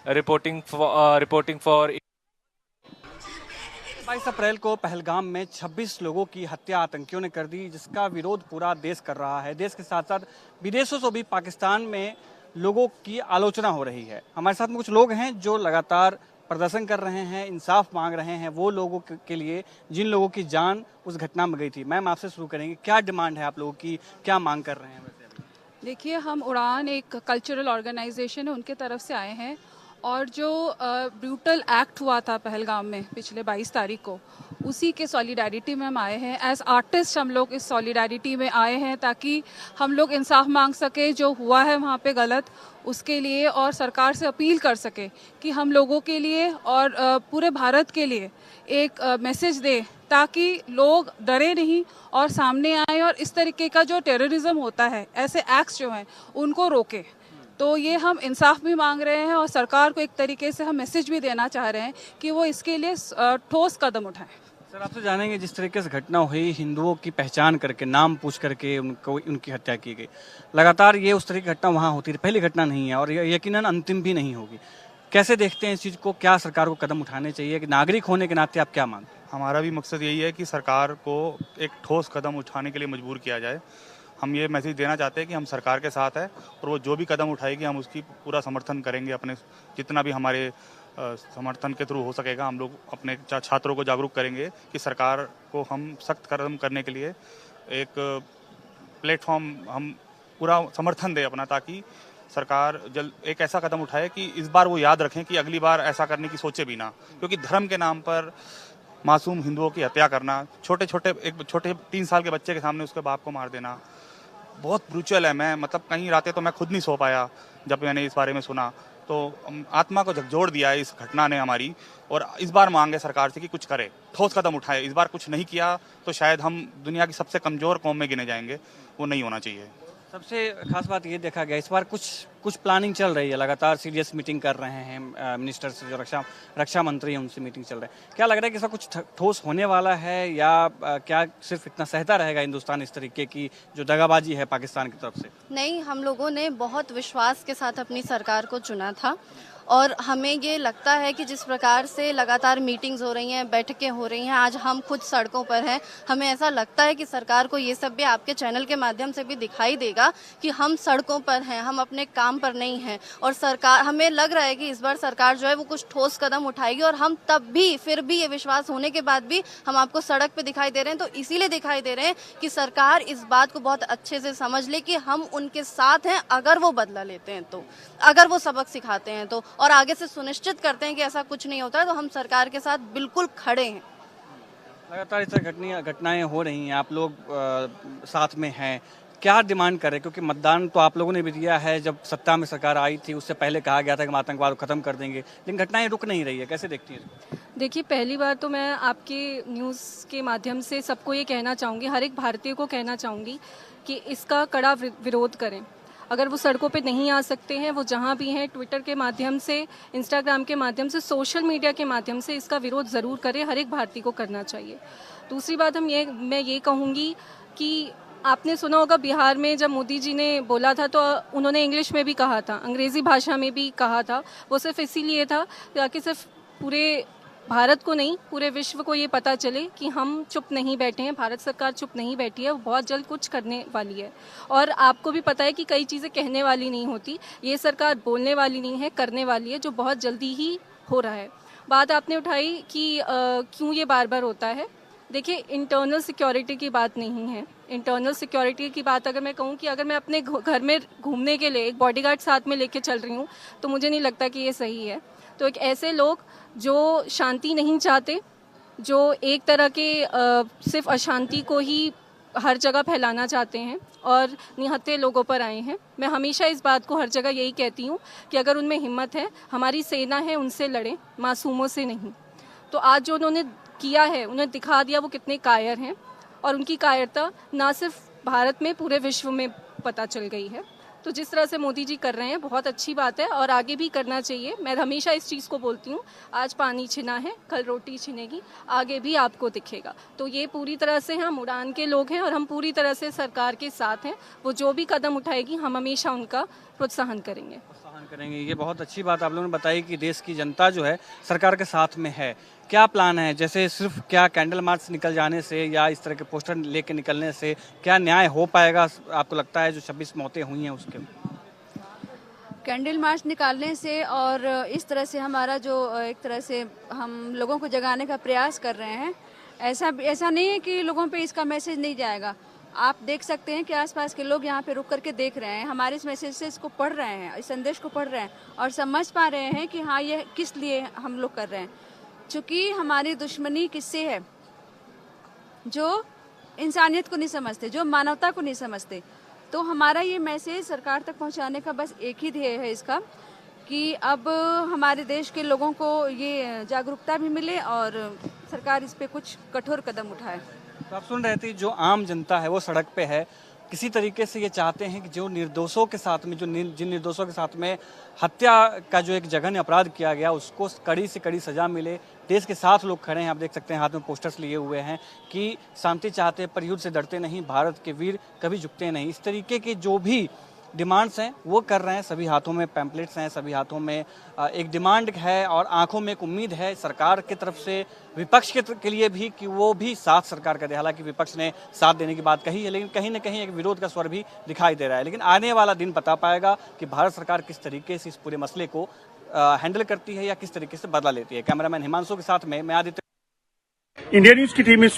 reporting for 22 अप्रैल को पहलगाम में 26 लोगों की हत्या आतंकियों ने कर दी, जिसका विरोध पूरा देश कर रहा है। देश के साथ साथ विदेशों से भी पाकिस्तान में लोगों की आलोचना हो रही है। हमारे साथ में कुछ लोग हैं जो लगातार प्रदर्शन कर रहे हैं, इंसाफ मांग रहे हैं वो लोगों के लिए जिन लोगों की जान उस घटना में गई थी। मैम, आपसे शुरू करेंगे, क्या डिमांड है आप लोगों की, क्या मांग कर रहे हैं वैसे? देखिए, हम उड़ान एक कल्चरल ऑर्गेनाइजेशन है, उनके तरफ से आए हैं। और जो ब्रूटल एक्ट हुआ था पहलगाम में पिछले 22 तारीख को, उसी के सॉलिडारिटी में हम आए हैं। एज आर्टिस्ट हम लोग इस सॉलिडारिटी में आए हैं ताकि हम लोग इंसाफ मांग सके जो हुआ है वहाँ पे गलत, उसके लिए, और सरकार से अपील कर सके कि हम लोगों के लिए और पूरे भारत के लिए एक मैसेज दे ताकि लोग डरे नहीं और सामने आए और इस तरीके का जो टेररिज्म होता है, ऐसे एक्ट्स जो हैं उनको रोके। तो ये हम इंसाफ भी मांग रहे हैं और सरकार को एक तरीके से हम मैसेज भी देना चाह रहे हैं कि वो इसके लिए ठोस कदम उठाएं। सर, आपसे जानेंगे, जिस तरीके से घटना हुई, हिंदुओं की पहचान करके, नाम पूछ करके उनकी हत्या की गई, लगातार ये उस तरह की घटना वहाँ होती रही, पहली घटना नहीं है और यकीनन अंतिम भी नहीं होगी। कैसे देखते हैं इस चीज़ को? क्या सरकार को कदम उठाने चाहिए? कि नागरिक होने के नाते आप क्या मानते हैं? हमारा भी मकसद यही है कि सरकार को एक ठोस कदम उठाने के लिए मजबूर किया जाए। हम ये मैसेज देना चाहते हैं कि हम सरकार के साथ हैं और वो जो भी कदम उठाएगी हम उसकी पूरा समर्थन करेंगे। अपने जितना भी हमारे समर्थन के थ्रू हो सकेगा हम लोग अपने छात्रों को जागरूक करेंगे कि सरकार को हम सख्त कदम करने के लिए एक प्लेटफॉर्म हम पूरा समर्थन दें अपना, ताकि सरकार जल्द एक ऐसा कदम उठाए कि इस बार वो याद रखें कि अगली बार ऐसा करने की सोचे भी ना। क्योंकि धर्म के नाम पर मासूम हिंदुओं की हत्या करना, छोटे 3 साल के बच्चे के सामने उसके बाप को मार देना, बहुत ब्रूचल है। मैं मतलब कहीं रातें तो मैं खुद नहीं सो पाया जब मैंने इस बारे में सुना। तो आत्मा को झकझोर दिया है इस घटना ने हमारी। और इस बार मांग है सरकार से कि कुछ करे, ठोस कदम उठाए। इस बार कुछ नहीं किया तो शायद हम दुनिया की सबसे कमज़ोर कौम में गिने जाएंगे। वो नहीं होना चाहिए। सबसे खास बात ये देखा गया, इस बार कुछ प्लानिंग चल रही है, लगातार सीरियस मीटिंग कर रहे हैं मिनिस्टर से, जो रक्षा मंत्री हैं उनसे मीटिंग चल रहा है। क्या लग रहा है कि इसका कुछ ठोस होने वाला है या क्या सिर्फ इतना सहता रहेगा हिंदुस्तान इस तरीके की जो दगाबाजी है पाकिस्तान की तरफ से? नहीं, हम लोगों ने बहुत विश्वास के साथ अपनी सरकार को चुना था और हमें ये लगता है कि जिस प्रकार से लगातार मीटिंग्स हो रही हैं, बैठकें हो रही हैं, आज हम खुद सड़कों पर हैं, हमें ऐसा लगता है कि सरकार को ये सब भी आपके चैनल के माध्यम से भी दिखाई देगा कि हम सड़कों पर हैं, हम अपने काम पर नहीं हैं। और सरकार, हमें लग रहा है कि इस बार सरकार जो है वो कुछ ठोस कदम उठाएगी और हम तब भी, फिर भी ये विश्वास होने के बाद भी हम आपको सड़क पर दिखाई दे रहे हैं। तो इसीलिए दिखाई दे रहे हैं कि सरकार इस बात को बहुत अच्छे से समझ ले कि हम उनके साथ हैं, अगर वो बदला लेते हैं तो, अगर वो सबक सिखाते हैं तो, और आगे से सुनिश्चित करते हैं कि ऐसा कुछ नहीं होता है, तो हम सरकार के साथ बिल्कुल खड़े हैं। लगातार इस तरह घटनाएं हो रही हैं, आप लोग साथ में हैं, क्या डिमांड कर रहे हैं? क्योंकि मतदान तो आप लोगों ने भी दिया है, जब सत्ता में सरकार आई थी उससे पहले कहा गया था कि हम आतंकवाद को खत्म कर देंगे, लेकिन घटनाएं रुक नहीं रही है। कैसे देखती हैं? देखिए, पहली बार तो मैं आपके न्यूज़ के माध्यम से सबको ये कहना चाहूँगी, हर एक भारतीय को कहना चाहूँगी कि इसका कड़ा विरोध करें। अगर वो सड़कों पे नहीं आ सकते हैं, वो जहाँ भी हैं, ट्विटर के माध्यम से, इंस्टाग्राम के माध्यम से, सोशल मीडिया के माध्यम से इसका विरोध ज़रूर करें। हर एक भारतीय को करना चाहिए। दूसरी बात मैं ये कहूँगी कि आपने सुना होगा बिहार में जब मोदी जी ने बोला था तो उन्होंने इंग्लिश में भी कहा था, अंग्रेज़ी भाषा में भी कहा था। वो सिर्फ इसीलिए था ताकि सिर्फ पूरे भारत को नहीं, पूरे विश्व को ये पता चले कि हम चुप नहीं बैठे हैं, भारत सरकार चुप नहीं बैठी है, वो बहुत जल्द कुछ करने वाली है। और आपको भी पता है कि कई चीज़ें कहने वाली नहीं होती, ये सरकार बोलने वाली नहीं है, करने वाली है, जो बहुत जल्दी ही हो रहा है। बात आपने उठाई कि क्यों ये बार बार होता है। देखिए, इंटरनल सिक्योरिटी की बात नहीं है। इंटरनल सिक्योरिटी की बात अगर मैं कहूँ कि अगर मैं अपने घर में घूमने के लिए एक बॉडीगार्ड साथ में लेके चल रही हूँ तो मुझे नहीं लगता कि ये सही है। तो एक ऐसे लोग जो शांति नहीं चाहते, जो एक तरह के सिर्फ अशांति को ही हर जगह फैलाना चाहते हैं और निहत्थे लोगों पर आए हैं, मैं हमेशा इस बात को हर जगह यही कहती हूँ कि अगर उनमें हिम्मत है, हमारी सेना है, उनसे लड़ें, मासूमों से नहीं। तो आज जो उन्होंने किया है, उन्हें दिखा दिया वो कितने कायर हैं और उनकी कायरता ना सिर्फ भारत में, पूरे विश्व में पता चल गई है। तो जिस तरह से मोदी जी कर रहे हैं बहुत अच्छी बात है और आगे भी करना चाहिए। मैं हमेशा इस चीज़ को बोलती हूँ, आज पानी छिना है, कल रोटी छिनेगी, आगे भी आपको दिखेगा। तो ये पूरी तरह से हम उड़ान के लोग हैं और हम पूरी तरह से सरकार के साथ हैं। वो जो भी कदम उठाएगी हम हमेशा उनका प्रोत्साहन करेंगे। करेंगे। ये बहुत अच्छी बात आप लोगों ने बताई कि देश की जनता जो है सरकार के साथ में है। क्या प्लान है, जैसे सिर्फ क्या कैंडल मार्च निकल जाने से या इस तरह के पोस्टर लेके निकलने से क्या न्याय हो पाएगा, आपको लगता है, जो 26 मौतें हुई हैं उसके? कैंडल मार्च निकालने से और इस तरह से हमारा जो एक तरह से हम लोगों को जगाने का प्रयास कर रहे हैं, ऐसा नहीं है कि लोगों पे इसका मैसेज नहीं जाएगा। आप देख सकते हैं कि आसपास के लोग यहाँ पे रुक करके देख रहे हैं, हमारे इस मैसेज को पढ़ रहे हैं, इस संदेश को पढ़ रहे हैं और समझ पा रहे हैं कि हाँ ये किस लिए हम लोग कर रहे हैं। चूँकि हमारी दुश्मनी किससे है? जो इंसानियत को नहीं समझते, जो मानवता को नहीं समझते। तो हमारा ये मैसेज सरकार तक पहुंचाने का बस एक ही ध्येय है इसका, कि अब हमारे देश के लोगों को ये जागरूकता भी मिले और सरकार इस पे कुछ कठोर कदम उठाए। तो आप सुन रहे थे, जो आम जनता है वो सड़क पे है, किसी तरीके से ये चाहते हैं कि जो निर्दोषों के साथ में, जिन निर्दोषों के साथ में हत्या का जो एक जघन्य अपराध किया गया उसको कड़ी से कड़ी सजा मिले। देश के साथ लोग खड़े हैं, आप देख सकते हैं हाथ में पोस्टर्स लिए हुए हैं कि शांति चाहते हैं पर युद्ध से डरते नहीं, भारत के वीर कभी झुकते नहीं। इस तरीके के जो भी डिमांड्स हैं वो कर रहे हैं। सभी हाथों में पैम्पलेट्स हैं, सभी हाथों में एक डिमांड है और आंखों में एक उम्मीद है सरकार की तरफ से, विपक्ष के लिए भी, कि वो भी साथ सरकार का दे। हालांकि विपक्ष ने साथ देने की बात कही है, लेकिन कहीं ना कहीं एक विरोध का स्वर भी दिखाई दे रहा है। लेकिन आने वाला दिन बता पाएगा कि भारत सरकार किस तरीके से इस पूरे मसले को हैंडल करती है या किस तरीके से बदला लेती है। कैमरामैन हिमांशु के साथ में मैं आदित्य। इंडिया न्यूज की टीम इस